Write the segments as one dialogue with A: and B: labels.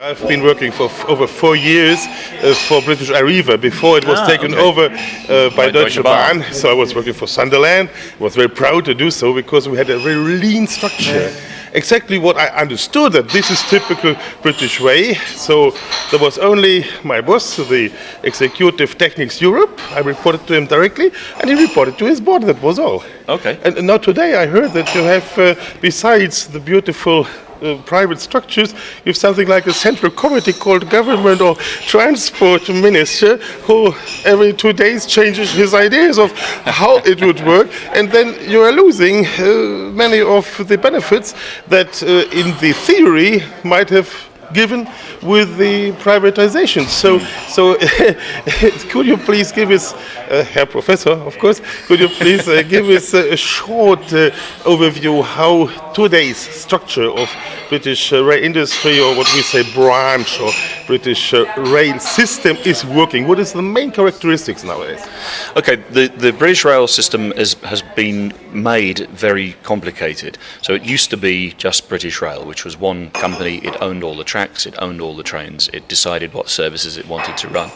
A: I've been working for over 4 years for British Arriva before it was taken over by Deutsche Bahn. So I was working for Sunderland. I was very proud to do so because we had a very lean structure. Exactly what I understood, that this is typical British way. So there was only my boss, the Executive Technics Europe. I reported to him directly, and he reported to his board. That was all.
B: Okay.
A: And now today I heard that you have, besides the beautiful private structures, you have something like a central committee called Government or Transport Minister, who every 2 days changes his ideas of how it would work, and then you are losing many of the benefits that in the theory might have given with the privatization. So could you please give us, Herr Professor, of course, could you please give us a short overview how today's structure of British rail industry, or what we say branch or British rail system, is working? What is the main characteristics nowadays?
B: Okay, the British rail system has been made very complicated. So it used to be just British Rail, which was one company. It owned all the tracks, it owned all the trains, it decided what services it wanted to run.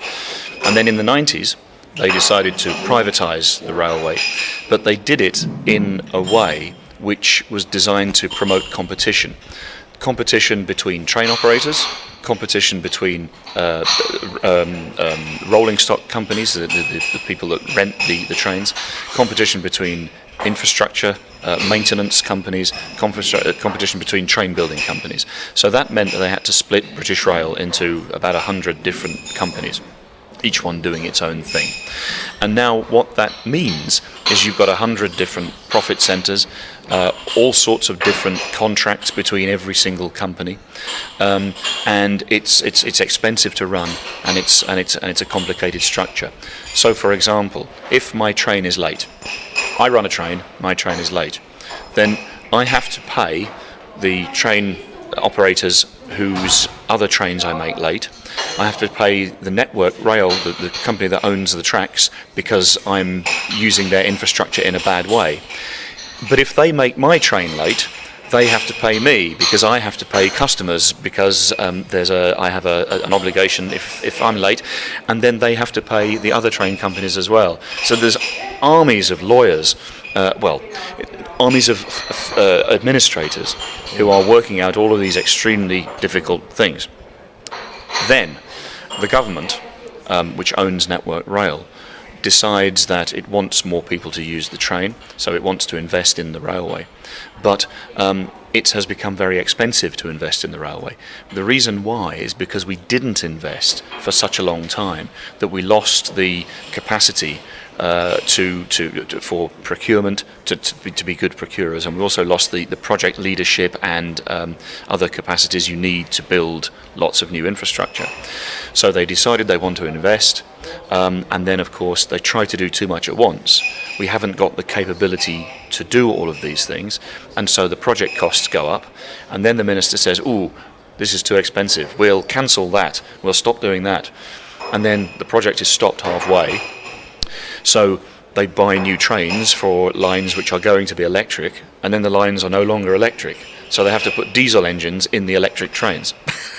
B: And then in the 90s, they decided to privatise the railway, but they did it in a way which was designed to promote competition. Competition between train operators, competition between rolling stock companies, the people that rent the trains, competition between infrastructure, maintenance companies, competition between train building companies. So that meant that they had to split British Rail into about 100 different companies, each one doing its own thing. And now what that means is you've got 100 different profit centres, all sorts of different contracts between every single company, and it's expensive to run, and it's a complicated structure. So, for example, if my train is late, I run a train, my train is late, then I have to pay the train operators whose other trains I make late. I have to pay the network rail, the company that owns the tracks, because I'm using their infrastructure in a bad way. But if they make my train late, they have to pay me, because I have to pay customers, because I have an obligation if I'm late, and then they have to pay the other train companies as well. So there's armies of lawyers, armies of administrators who are working out all of these extremely difficult things. Then the government, which owns Network Rail, decides that it wants more people to use the train, so it wants to invest in the railway. But it has become very expensive to invest in the railway. The reason why is because we didn't invest for such a long time that we lost the capacity for procurement, to be good procurers, and we also lost the project leadership and other capacities you need to build lots of new infrastructure. So they decided they want to invest, and then of course they try to do too much at once. We haven't got the capability to do all of these things, and so the project costs go up, and then the minister says, "Ooh, this is too expensive, we'll cancel that, we'll stop doing that," and then the project is stopped halfway. So they buy new trains for lines which are going to be electric, and then the lines are no longer electric. So they have to put diesel engines in the electric trains.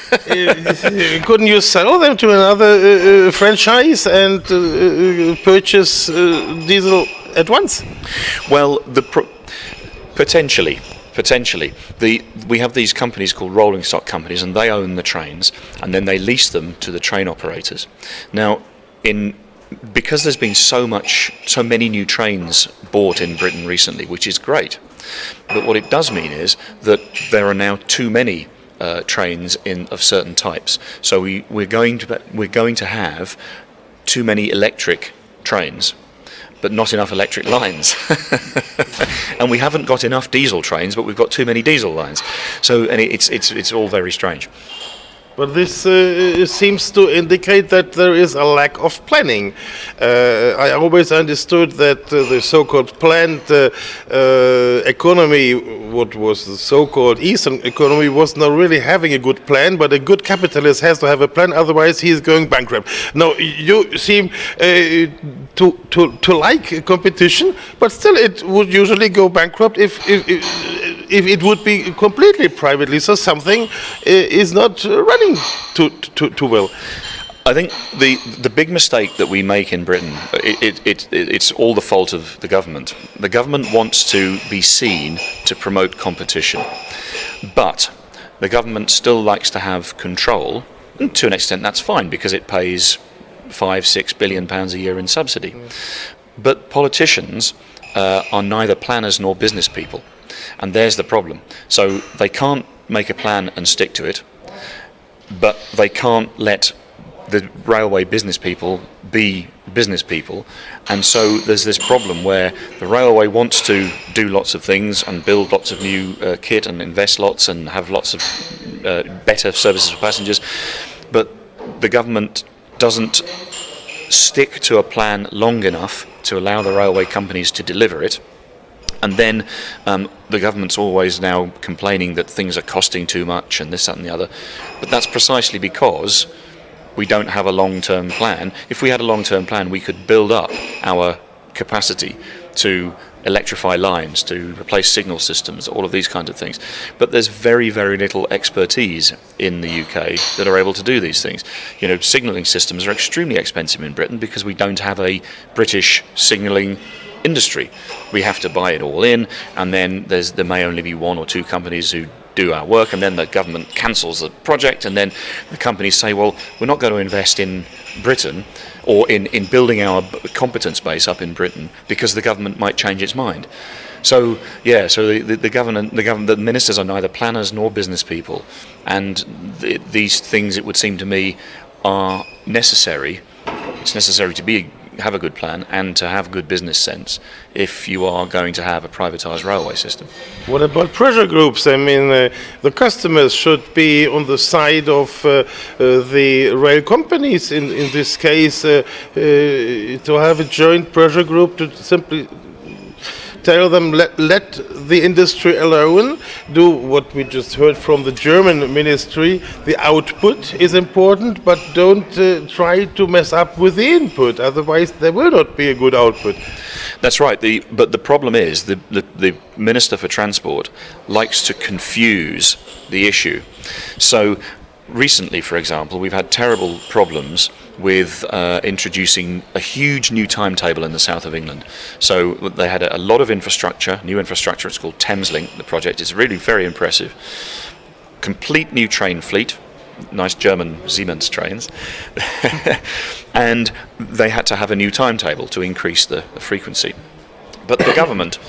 A: Couldn't you sell them to another franchise and purchase diesel at once?
B: Well, potentially. We have these companies called rolling stock companies, and they own the trains, and then they lease them to the train operators. Now, because there's been so many new trains bought in Britain recently, which is great, but what it does mean is that there are now too many trains of certain types. So we're going to have too many electric trains, but not enough electric lines. And we haven't got enough diesel trains, but we've got too many diesel lines. So, and it's all very strange.
A: But this seems to indicate that there is a lack of planning. I always understood that the so-called planned economy, what was the so-called Eastern economy, was not really having a good plan, but a good capitalist has to have a plan, otherwise he is going bankrupt. Now, you seem to like competition, but still it would usually go bankrupt if if it would be completely privately, so something is not running too well.
B: I think the big mistake that we make in Britain, it's all the fault of the government. The government wants to be seen to promote competition, but the government still likes to have control, and to an extent that's fine because it pays £5-6 billion a year in subsidy. But politicians are neither planners nor business people, and there's the problem. So they can't make a plan and stick to it, but they can't let the railway business people be business people, and so there's this problem where the railway wants to do lots of things and build lots of new kit and invest lots and have lots of better services for passengers, but the government doesn't stick to a plan long enough to allow the railway companies to deliver it. And then the government's always now complaining that things are costing too much and this, that and the other, but that's precisely because we don't have a long-term plan. If we had a long-term plan, we could build up our capacity to electrify lines, to replace signal systems, all of these kinds of things. But there's very, very little expertise in the UK that are able to do these things. You know, signalling systems are extremely expensive in Britain because we don't have a British signalling industry. We have to buy it all in, and then there may only be one or two companies who do our work, and then the government cancels the project, and then the companies say, well, we're not going to invest in Britain or in building our competence base up in Britain because the government might change its mind. So the ministers are neither planners nor business people, and these things, it would seem to me, are necessary. It's necessary to have a good plan and to have good business sense if you are going to have a privatised railway system.
A: What about pressure groups? I mean, the customers should be on the side of the rail companies in this case, to have a joint pressure group to simply tell them, let the industry alone, do what we just heard from the German ministry. The output is important, but don't try to mess up with the input, otherwise there will not be a good output.
B: That's right, but the problem is the Minister for Transport likes to confuse the issue. So recently, for example, we've had terrible problems with introducing a huge new timetable in the south of England. So they had a lot of infrastructure, new infrastructure. It's called Thameslink, the project. It's really very impressive. Complete new train fleet, nice German Siemens trains. And they had to have a new timetable to increase the frequency. But the government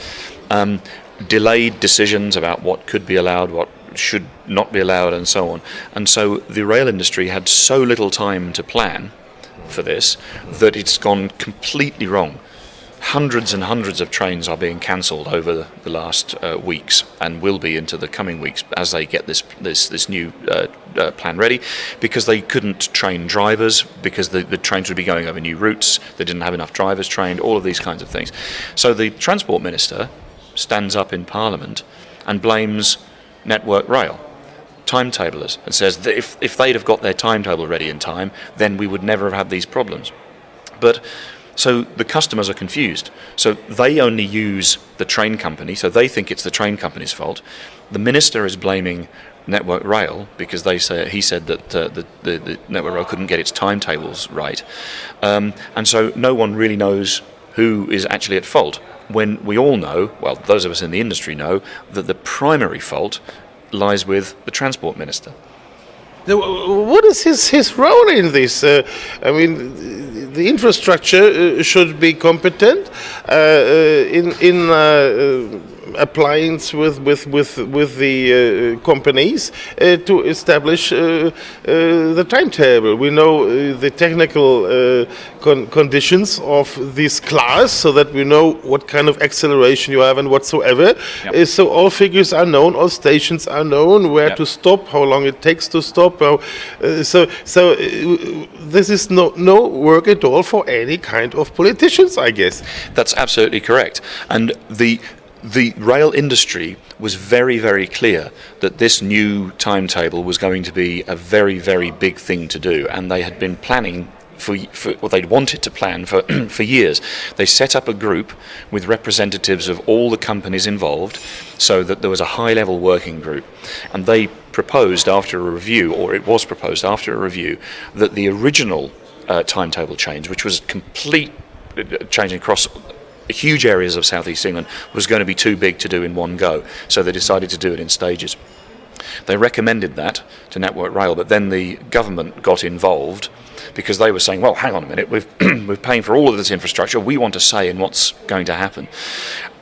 B: delayed decisions about what could be allowed, what should not be allowed, and so on. And so the rail industry had so little time to plan for this that it's gone completely wrong. Hundreds and hundreds of trains are being cancelled over the last weeks, and will be into the coming weeks as they get this new plan ready, because they couldn't train drivers, because the trains would be going over new routes. They didn't have enough drivers trained, all of these kinds of things. So the Transport Minister stands up in Parliament and blames Network Rail, timetablers, and says that if they'd have got their timetable ready in time, then we would never have had these problems. But so the customers are confused. So they only use the train company, so they think it's the train company's fault. The minister is blaming Network Rail because he said that the Network Rail couldn't get its timetables right, and so no one really knows who is actually at fault, when we all know, well, those of us in the industry know, that the primary fault lies with the Transport Minister.
A: What is his role in this? I mean, the infrastructure should be competent in appliance with the companies to establish the timetable. We know the technical conditions of this class, so that we know what kind of acceleration you have and whatsoever.
B: Yep.
A: So all figures are known, all stations are known, where to stop, how long it takes to stop. So this is no work at all for any kind of politicians, I guess.
B: That's absolutely correct. And the rail industry was very, very clear that this new timetable was going to be a very, very big thing to do, and they had been planning or they'd wanted to plan for for years. They set up a group with representatives of all the companies involved, so that there was a high-level working group, and they proposed after a review, or it was proposed after a review, that the original timetable change, which was complete changing across huge areas of southeast England, was going to be too big to do in one go, so they decided to do it in stages. They recommended that to Network Rail, but then the government got involved because they were saying, well, hang on a minute, we're paying for all of this infrastructure, we want a say in what's going to happen.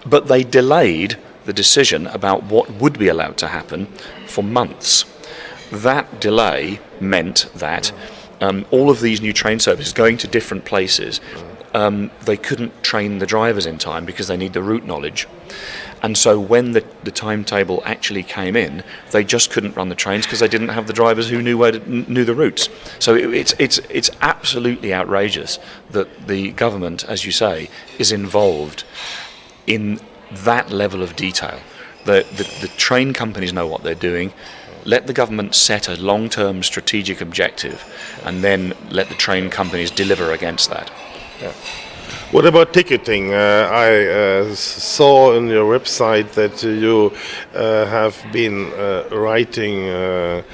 B: But they delayed the decision about what would be allowed to happen for months. That delay meant that all of these new train services going to different places, they couldn't train the drivers in time because they need the route knowledge. And so when the timetable actually came in, they just couldn't run the trains because they didn't have the drivers who knew the routes. So it's absolutely outrageous that the government, as you say, is involved in that level of detail. The train companies know what they're doing. Let the government set a long-term strategic objective, and then let the train companies deliver against that.
A: Yeah. What about ticketing? I saw on your website that you have been writing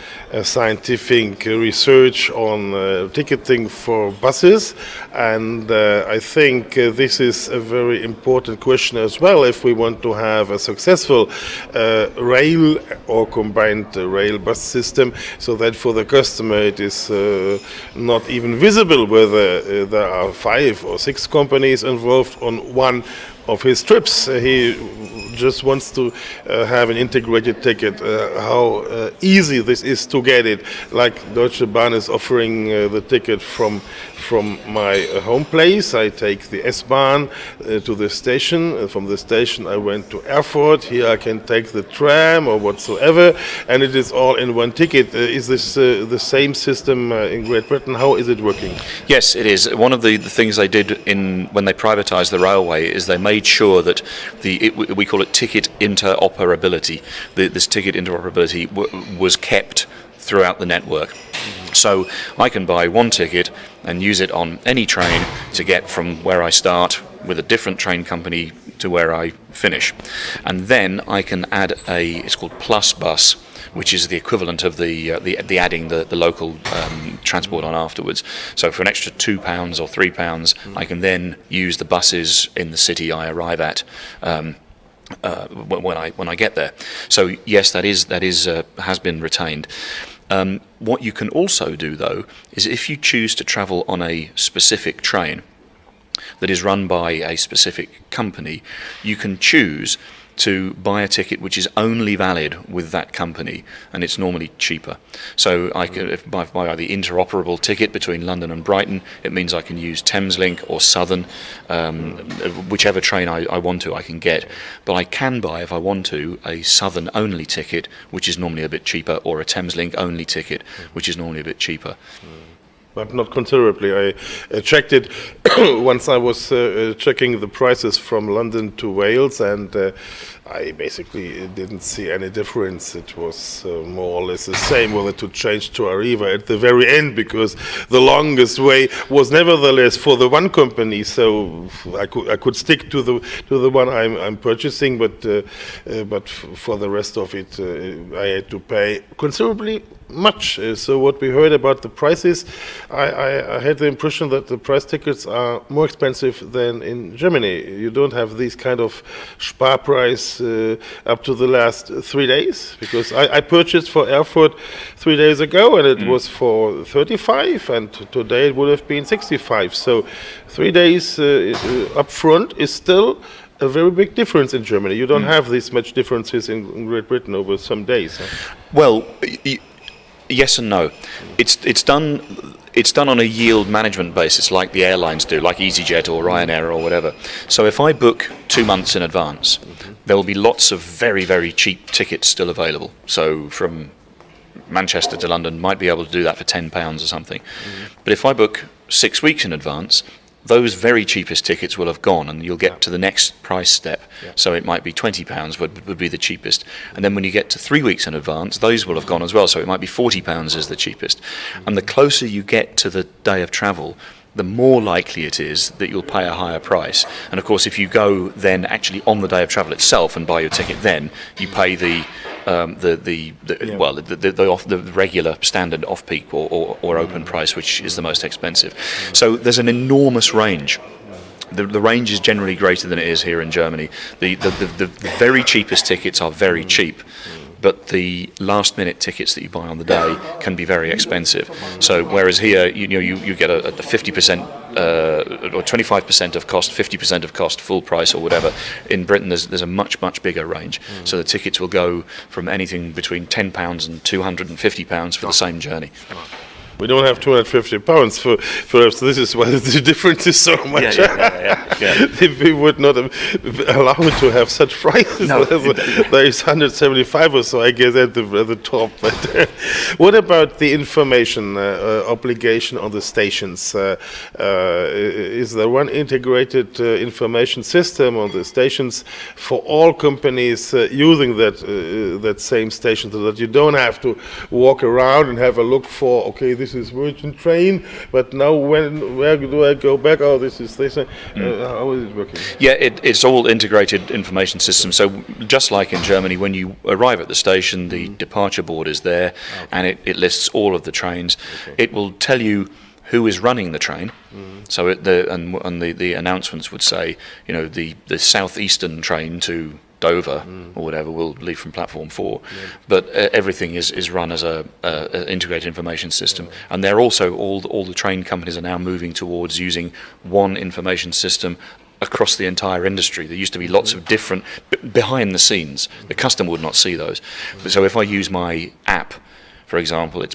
A: scientific research on ticketing for buses, and I think this is a very important question as well if we want to have a successful rail or combined rail bus system, so that for the customer it is not even visible whether there are 5 or 6 companies involved on one of his trips. He just wants to have an integrated ticket. How easy this is to get it. Like Deutsche Bahn is offering the ticket from my home place. I take the S-Bahn to the station. From the station I went to Erfurt. Here I can take the tram or whatsoever, and it is all in one ticket. Is this the same system in Great Britain? How is it working?
B: Yes, it is. One of the things they did when they privatised the railway is they made sure that we call it ticket interoperability. This ticket interoperability was kept throughout the network. So I can buy one ticket and use it on any train to get from where I start with a different train company to where I finish. And then I can add it's called Plus Bus, which is the equivalent of the adding the local transport on afterwards. So for an extra £2 or £3, I can then use the buses in the city I arrive at when I get there. So yes, that has been retained. What you can also do, though, is if you choose to travel on a specific train that is run by a specific company, you can choose to buy a ticket which is only valid with that company, and it's normally cheaper. So if I buy the interoperable ticket between London and Brighton, it means I can use Thameslink or Southern, whichever train I want to, I can get. But I can buy, if I want to, a Southern only ticket, which is normally a bit cheaper, or a Thameslink only ticket, which is normally a bit cheaper.
A: But not considerably. I checked it once. I was checking the prices from London to Wales, and I basically didn't see any difference. It was more or less the same whether to change to Arriva at the very end, because the longest way was nevertheless for the one company. So I could stick to the one I'm purchasing, but for the rest of it, I had to pay considerably much. So what we heard about the prices, I had the impression that the price tickets are more expensive than in Germany. You don't have these kind of Sparpreis up to the last 3 days, because I purchased for Erfurt 3 days ago, and it was for 35, and today it would have been 65. So 3 days up front is still a very big difference in Germany. You don't have this much differences in Great Britain over some days. Huh?
B: Well, yes and no. It's done on a yield management basis, like the airlines do, like EasyJet or Ryanair or whatever. So if I book 2 months in advance, there will be lots of very, very cheap tickets still available. So from Manchester to London, might be able to do that for £10 or something. But if I book 6 weeks in advance, those very cheapest tickets will have gone, and you'll get to the next price step. So it might be £20 would be the cheapest, and then when you get to 3 weeks in advance, those will have gone as well. So it might be £40 as the cheapest, and the closer you get to the day of travel, the more likely it is that you'll pay a higher price. And of course, if you go then actually on the day of travel itself and buy your ticket, then you pay the regular standard off-peak or open price, which is the most expensive. So there's an enormous range. The range is generally greater than it is here in Germany. The very cheapest tickets are very cheap, but the last-minute tickets that you buy on the day can be very expensive. So whereas here, you get a 50% or 25% of cost, 50% of cost, full price or whatever. In Britain, there's a much bigger range. So the tickets will go from anything between £10 and £250 for the same journey.
A: We don't have £250 for us. This is why the difference is so much. If we would not allow it to have such prices,
B: No.
A: there is 175 or so, I guess, at the top. But what about the information obligation on the stations? Is there one integrated information system on the stations for all companies using that same station, so that you don't have to walk around and have a look for, okay, this is Virgin train, but now where do I go back? Oh, this is this. How is it working?
B: Yeah, it's all integrated information system. So just like in Germany, when you arrive at the station, the departure board is there, and it lists all of the trains. It will tell you who is running the train. So the announcements would say, the southeastern train to Dover or whatever will leave from platform 4, but everything is run as a integrated information system, and they're also all the train companies are now moving towards using one information system across the entire industry. There used to be lots of different behind the scenes. The customer would not see those. So if I use my app, for example, it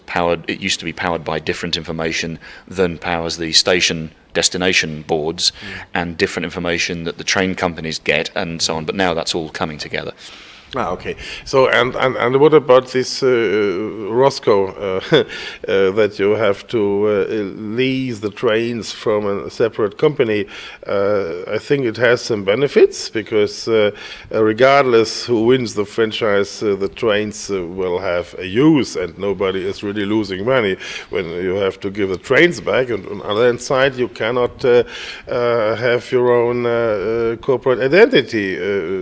B: used to be powered by different information than powers the station destination boards and different information that the train companies get and so on. But now that's all coming together.
A: Okay. So and what about this Roscoe that you have to lease the trains from a separate company? I think it has some benefits, because regardless who wins the franchise, the trains will have a use, and nobody is really losing money when you have to give the trains back. And on the other hand side, you cannot have your own corporate identity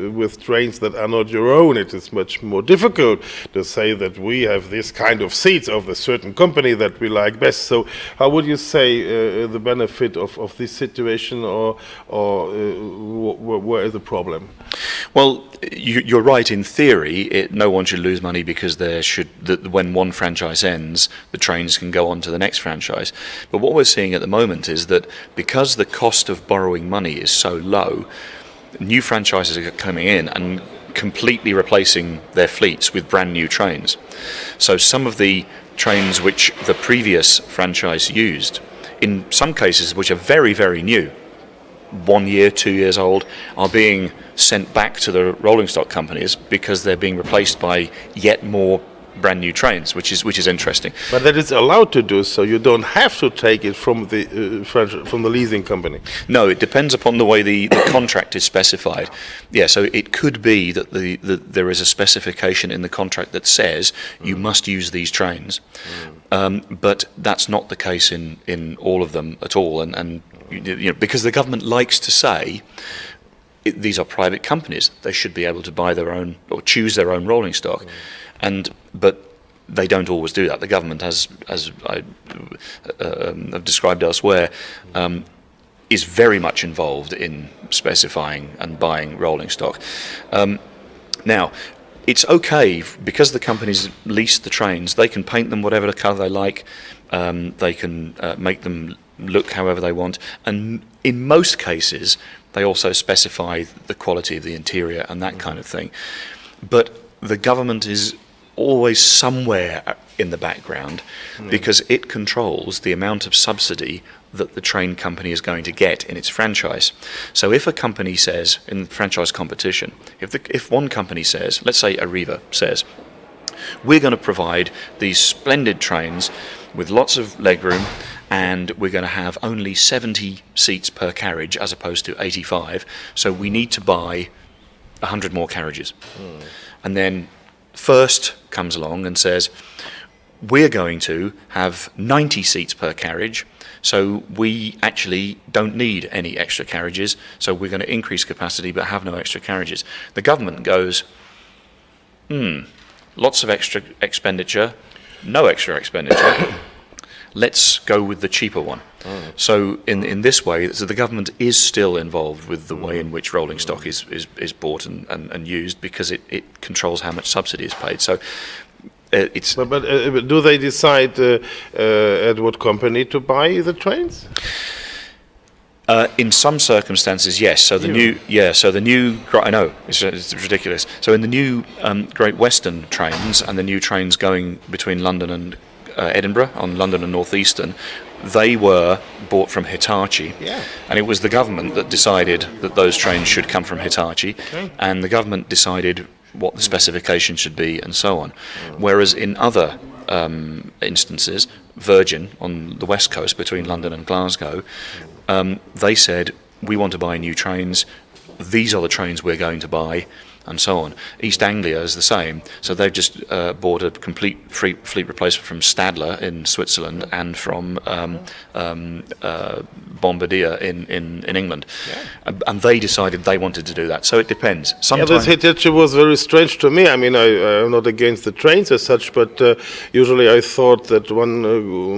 A: with trains that are not your own. It is much more difficult to say that we have this kind of seats of a certain company that we like best. So how would you say the benefit of this situation, or where is the problem?
B: Well, you're right. In theory, no one should lose money, because when one franchise ends, the trains can go on to the next franchise. But what we're seeing at the moment is that because the cost of borrowing money is so low, new franchises are coming in and completely replacing their fleets with brand new trains. So some of the trains which the previous franchise used, in some cases which are very, very new, 1 year, 2 years old, are being sent back to the rolling stock companies because they're being replaced by yet more brand new trains, which is interesting.
A: But that is allowed to do so. You don't have to take it from the leasing company.
B: No, it depends upon the way the contract is specified. Yeah, so it could be that there is a specification in the contract that says you must use these trains, but that's not the case in all of them at all. And because the government likes to say these are private companies, they should be able to buy their own or choose their own rolling stock. But they don't always do that. The government, as I have described elsewhere, is very much involved in specifying and buying rolling stock. Now, it's okay, because the companies lease the trains, they can paint them whatever colour they like, they can make them look however they want, and in most cases they also specify the quality of the interior and that kind of thing. But the government is always somewhere in the background, because it controls the amount of subsidy that the train company is going to get in its franchise. So if a company says, in franchise competition, if one company says, let's say Arriva says, we're going to provide these splendid trains with lots of legroom and we're going to have only 70 seats per carriage as opposed to 85, so we need to buy 100 more carriages. And then First comes along and says, we're going to have 90 seats per carriage, so we actually don't need any extra carriages, so we're going to increase capacity but have no extra carriages. The government goes, lots of extra expenditure, no extra expenditure. Let's go with the cheaper one. So in this way, so the government is still involved with the way in which rolling stock is bought and used, because it controls how much subsidy is paid. So it's.
A: But do they decide at what company to buy the trains?
B: In some circumstances, yes. So the new. I know it's ridiculous. So in the new Great Western trains and the new trains going between London and Edinburgh on London and North Eastern, they were bought from Hitachi, and it was the government that decided that those trains should come from Hitachi, and the government decided what the specification should be and so on. Whereas in other instances, Virgin on the west coast between London and Glasgow, they said, we want to buy new trains, these are the trains we're going to buy, and so on. East Anglia is the same, so they've just bought a complete fleet replacement from Stadler in Switzerland and from Bombardier in England, and they decided they wanted to do that. So it depends. Sometimes
A: this Hitachi was very strange to me. I mean, I'm not against the trains as such, but usually I thought that one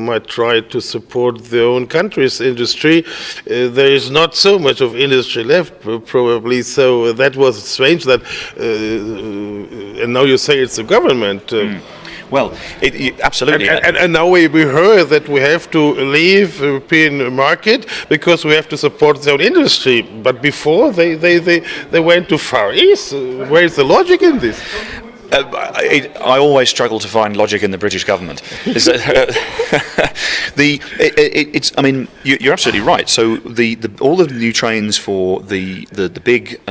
A: might try to support their own country's industry. There is not so much of industry left, probably, so that was strange that. And now you say it's the government.
B: Well, absolutely.
A: And now we heard that we have to leave the European market because we have to support their own industry. But before they went to Far East. Where is the logic in this?
B: I always struggle to find logic in the British government. I mean, you're absolutely right. So all of the new trains for the big.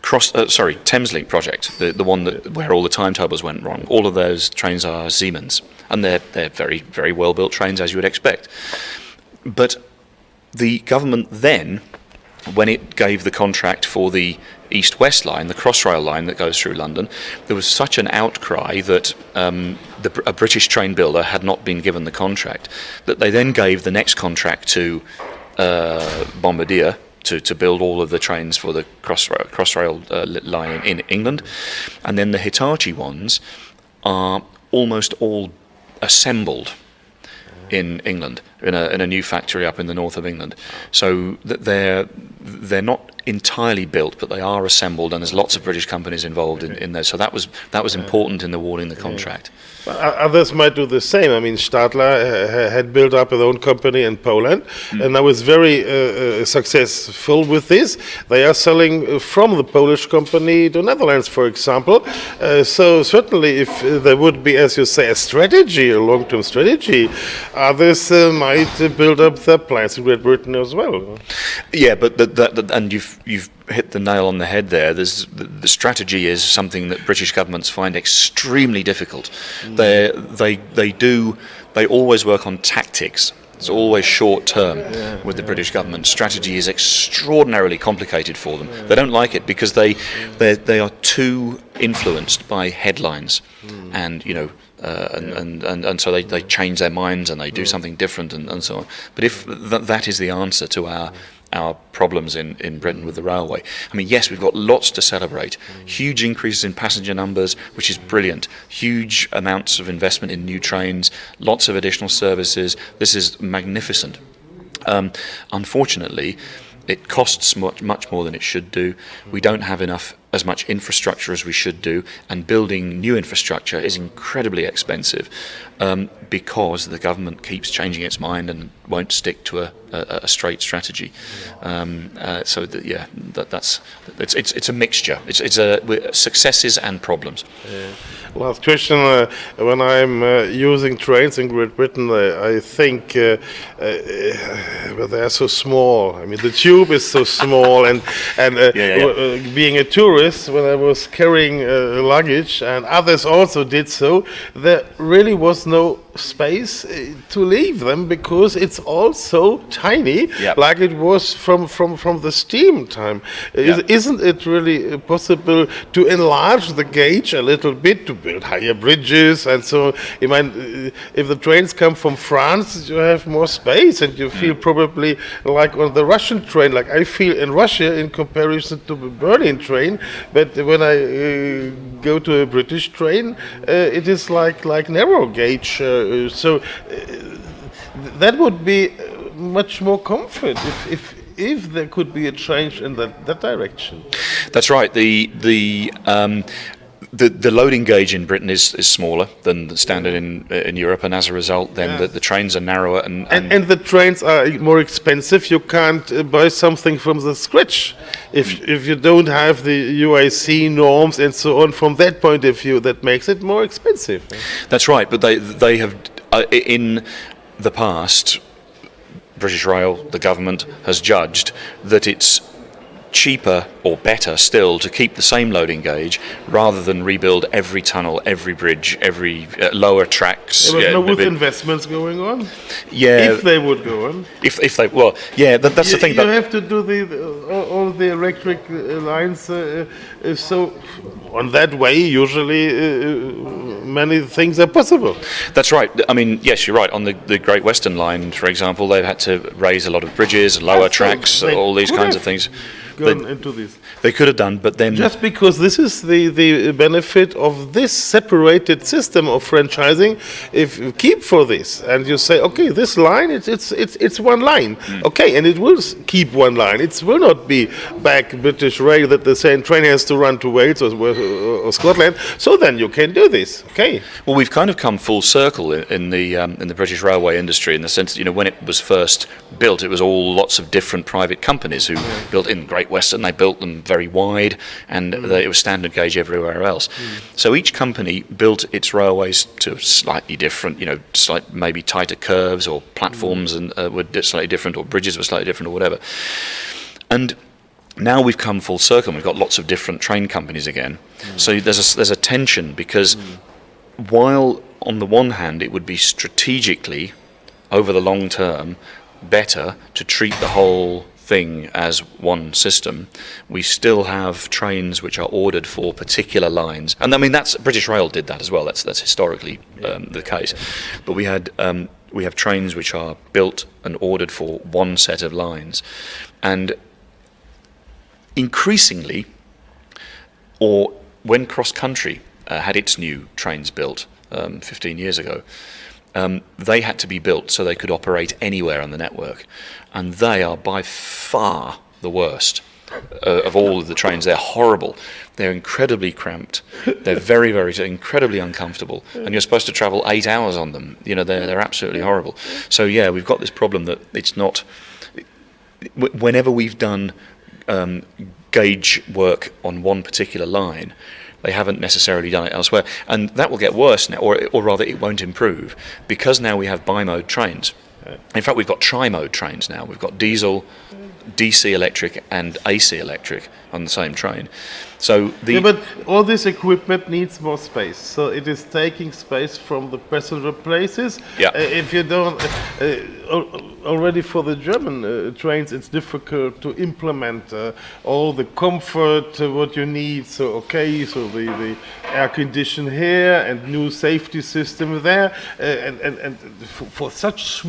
B: Thameslink project, the one where all the timetables went wrong. All of those trains are Siemens, and they're very, very well built trains, as you would expect. But the government then, when it gave the contract for the East-West line, the Crossrail line that goes through London, there was such an outcry that a British train builder had not been given the contract, that they then gave the next contract to Bombardier to build all of the trains for the Crossrail line in England. And then the Hitachi ones are almost all assembled in England, in a new factory up in the north of England. So they're not entirely built, but they are assembled, and there's lots of British companies involved in there. So that was important in awarding the contract.
A: Others might do the same. I mean, Stadler had built up their own company in Poland, and I was very successful with this. They are selling from the Polish company to Netherlands, for example. So certainly, if there would be, as you say, a strategy, a long-term strategy, others might build up their plants in Great Britain as well.
B: Yeah, but and you've hit the nail on the head there. The strategy is something that British governments find extremely difficult. They always work on tactics. It's always short term with the British government. Strategy is extraordinarily complicated for them. They don't like it because they are too influenced by headlines, and and so they change their minds and they do something different and so on. But if that is the answer to our problems in Britain with the railway. I mean, yes, we've got lots to celebrate. Huge increases in passenger numbers, which is brilliant. Huge amounts of investment in new trains, lots of additional services. This is magnificent. Unfortunately, it costs much more than it should do. We don't have as much infrastructure as we should do, and building new infrastructure is incredibly expensive because the government keeps changing its mind and won't stick to a straight strategy. It's a mixture. It's successes and problems.
A: Last question. When I'm using trains in Great Britain, I think they're so small. I mean, the tube is so small, and being a tourist, when I was carrying luggage, and others also did so, there really was no space to leave them because it's all so tiny, like it was from the steam time. Isn't it really possible to enlarge the gauge a little bit to build higher bridges? And so, I mean, if the trains come from France, you have more space, and you feel probably like on the Russian train, like I feel in Russia in comparison to the Berlin train. But when I go to a British train, it is like narrow gauge. So that would be much more comfort if there could be a change in that direction.
B: That's right. The loading gauge in Britain is smaller than the standard in Europe, and as a result, then the trains are narrower
A: and the trains are more expensive. You can't buy something from the scratch if you don't have the UIC norms and so on. From that point of view, that makes it more expensive.
B: That's right, but they have in the past, British Rail, the government, has judged that it's cheaper or better still to keep the same loading gauge rather than rebuild every tunnel, every bridge, every lower tracks.
A: There was no with investments going on.
B: Yeah,
A: if they would go on.
B: If they that's the thing.
A: You have to do all the electric lines. So on that way, usually many things are possible.
B: That's right. I mean, yes, you're right. On the Great Western Line, for example, they've had to raise a lot of bridges, lower tracks, all these kinds of things.
A: Into this.
B: They could have done, but then
A: just because this is the benefit of this separated system of franchising, if you keep for this and you say, okay, this line it's one line, okay, and it will keep one line. It will not be back British Rail that the same train has to run to Wales or Scotland. So then you can do this, okay.
B: Well, we've kind of come full circle in the British railway industry in the sense that when it was first built, it was all lots of different private companies who built in Great Western. They built them very wide, and it was standard gauge everywhere else. So each company built its railways to slightly different, maybe tighter curves or platforms and were slightly different, or bridges were slightly different, or whatever. And now we've come full circle. We've got lots of different train companies again. So there's a tension because while on the one hand it would be strategically over the long term better to treat the whole thing as one system, we still have trains which are ordered for particular lines, and I mean that's British Rail did that as well. That's historically the case. But we have trains which are built and ordered for one set of lines, and increasingly, or when cross country had its new trains built 15 years ago. They had to be built so they could operate anywhere on the network, and they are by far the worst of all of the trains. They're horrible. They're incredibly cramped. They're very, very incredibly uncomfortable, and you're supposed to travel 8 hours on them. They're absolutely horrible. So yeah, we've got this problem that it's not. Whenever we've done gauge work on one particular line, they haven't necessarily done it elsewhere, and that will get worse now, or rather it won't improve, because now we have bi-mode trains. In fact, we've got tri-mode trains now. We've got diesel, DC electric and AC electric on the same train. So
A: but all this equipment needs more space, so it is taking space from the passenger places. If you don't already for the German trains, it's difficult to implement all the comfort what you need. So the air condition here and new safety system there, and for such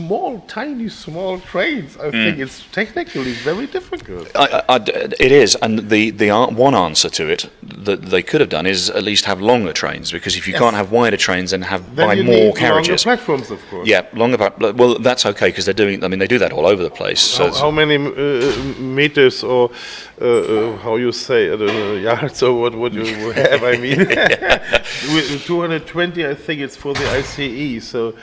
A: tiny small trains, I think it's technically very difficult.
B: It is, and the one answer to it that they could have done is at least have longer trains, because if you can't have wider trains, then buy more carriages.
A: Longer platforms, of course.
B: Yeah, longer. Well, that's okay, because they're doing. I mean, they do that all over the place. So
A: how many meters, or how you say, I don't know, yards, or what you have? I mean, with 220, I think it's for the ICE. So.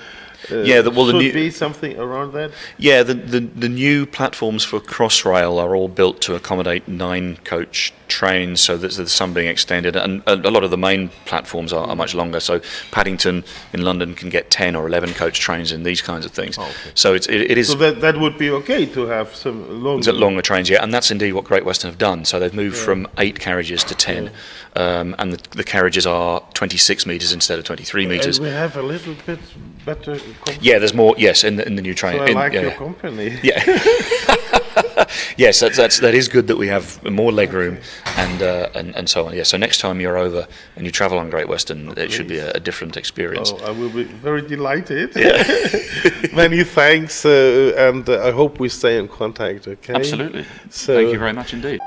A: Should be something around that.
B: Yeah, the new platforms for Crossrail are all built to accommodate 9-coach trains, so there's some being extended, and a lot of the main platforms are much longer. So Paddington in London can get 10 or 11 coach trains and these kinds of things.
A: Oh, okay.
B: So it is.
A: So that would be okay to have some
B: longer trains, yeah, and that's indeed what Great Western have done. So they've moved from 8 carriages to 10, and the carriages are 26 metres instead of 23 metres.
A: And we have a little bit better.
B: Yeah, there's more. Yes, in the new train.
A: So I like your company.
B: Yeah. Yes, that is good that we have more legroom and so on. Yeah. So next time you're over and you travel on Great Western, it should be a different experience.
A: Oh, I will be very delighted. Yeah. Many thanks, and I hope we stay in contact. Okay.
B: Absolutely.
A: So,
B: thank you very much indeed.